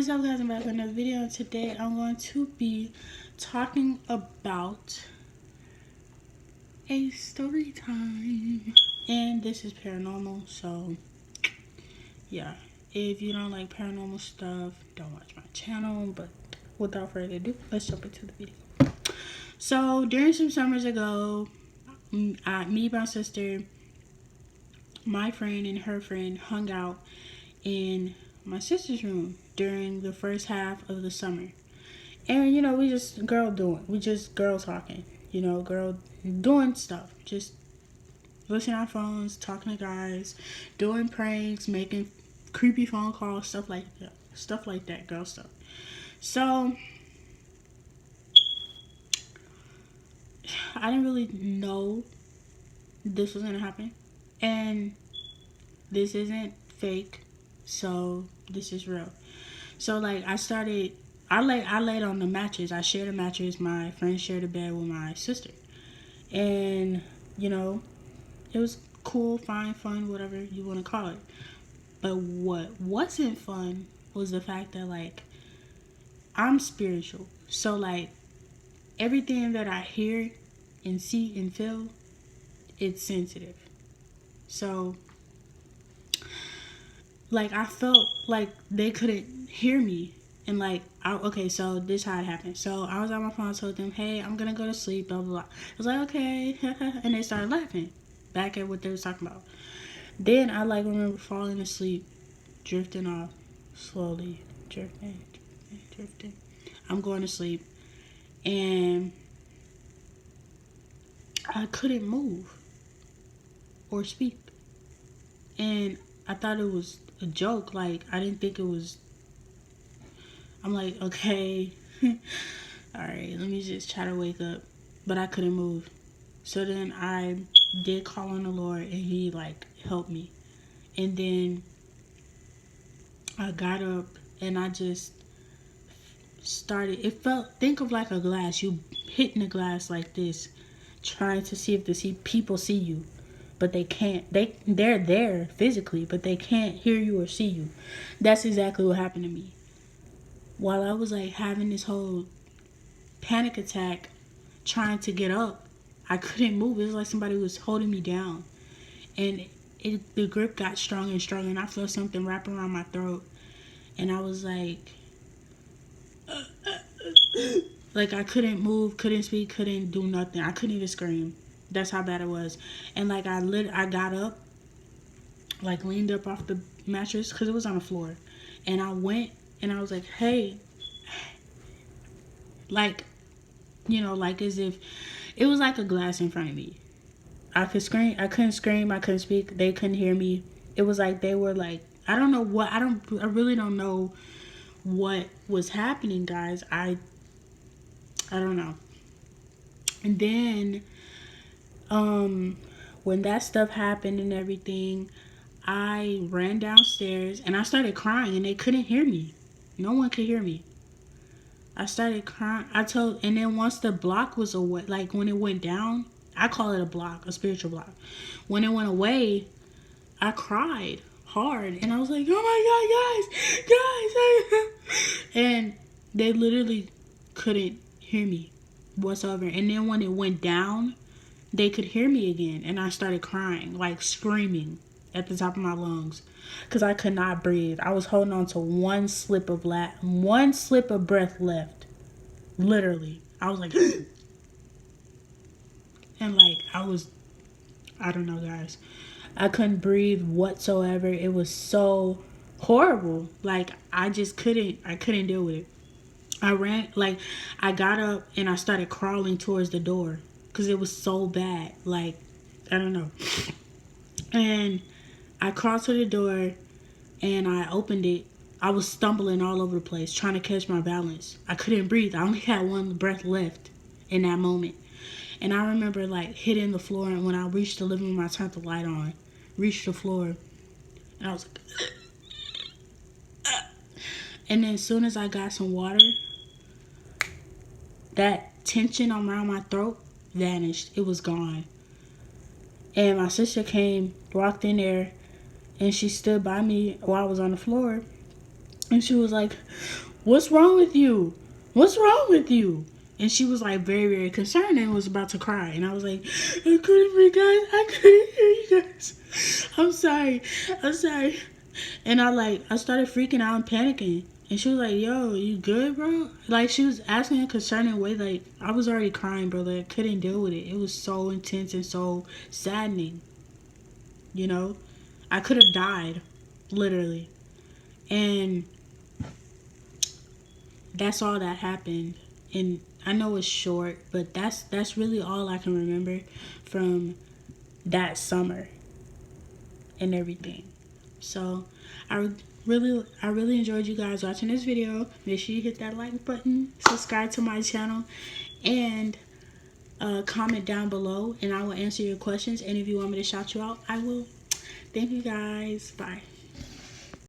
What's up, guys? I'm back with another video. Today I'm going to be talking about a story time, and this is paranormal. So yeah, if you don't like paranormal stuff, don't watch my channel. But without further ado, let's jump into the video. So during some summers ago, me, my sister, my friend, and her friend hung out in my sister's room during the first half of the summer. And we just girl talking, girl doing stuff, just listening on phones, talking to guys, doing pranks, making creepy phone calls, stuff like that, girl stuff. So I didn't really know this was gonna happen, and this isn't fake, so this is real. So like I laid on the mattress. I shared a mattress. My friend shared a bed with my sister, and it was cool, fine, fun, whatever you want to call it. But what wasn't fun was the fact that like I'm spiritual, so like everything that I hear and see and feel, it's sensitive. So like I felt like they couldn't hear me. And like, okay, so this how it happened. So I was on my phone, I told them, hey, I'm gonna go to sleep, blah, blah, blah. I was like, okay. And they started laughing back at what they was talking about. Then I like remember falling asleep, drifting off, slowly, drifting. I'm going to sleep, and I couldn't move or speak. And I thought it was a joke. Like, I didn't think it was. I'm like, okay, all right, let me just try to wake up. But I couldn't move. So then I did call on the Lord, and he like helped me. And then I got up, and I just started. It felt, think of like a glass. You hitting the glass like this, trying to see if people see you. But they can't. They're there physically, but they can't hear you or see you. That's exactly what happened to me. While I was like having this whole panic attack trying to get up, I couldn't move. It was like somebody was holding me down, and the grip got stronger and stronger, and I felt something wrap around my throat, and I was like I couldn't move, couldn't speak, couldn't do nothing. I couldn't even scream. That's how bad it was. And like I got up, like leaned up off the mattress because it was on the floor, and I went and I was like, hey, like like as if it was like a glass in front of me. I could scream. I couldn't scream. I couldn't speak. They couldn't hear me. It was like they were like, I don't know what. I really don't know what was happening, guys. I don't know. And then when that stuff happened and everything, I ran downstairs and I started crying, and they couldn't hear me. No one could hear me. I started crying. And then once the block was away, like when it went down, I call it a block, a spiritual block. When it went away, I cried hard, and I was like, oh my God, guys. And they literally couldn't hear me whatsoever. And then when it went down, they could hear me again, and I started crying, like screaming at the top of my lungs, because I could not breathe. I was holding on to one slip of breath left, literally. I was like, and like I don't know, guys. I couldn't breathe whatsoever. It was so horrible. Like I couldn't deal with it. I got up and I started crawling towards the door because it was so bad. Like, I don't know. And I crawled to the door and I opened it. I was stumbling all over the place, trying to catch my balance. I couldn't breathe. I only had one breath left in that moment. And I remember like hitting the floor, and when I reached the living room, I turned the light on, reached the floor, and I was like, and then as soon as I got some water, that tension around my throat vanished. It was gone. And my sister walked in there, and she stood by me while I was on the floor. And she was like, "What's wrong with you? What's wrong with you?" And she was like very, very concerned and was about to cry. And I was like, "I couldn't hear you guys. I couldn't hear you guys. I'm sorry. I'm sorry." And I started freaking out and panicking. And she was like, "Yo, you good, bro?" Like, she was asking in a concerning way. Like, I was already crying, bro. Like, I couldn't deal with it. It was so intense and so saddening. You know? I could have died. Literally. And that's all that happened. And I know it's short, but that's really all I can remember from that summer and everything. So I really enjoyed you guys watching this video. Make sure you hit that like button, subscribe to my channel, and comment down below, and I will answer your questions. And if you want me to shout you out, I will. Thank you guys. Bye.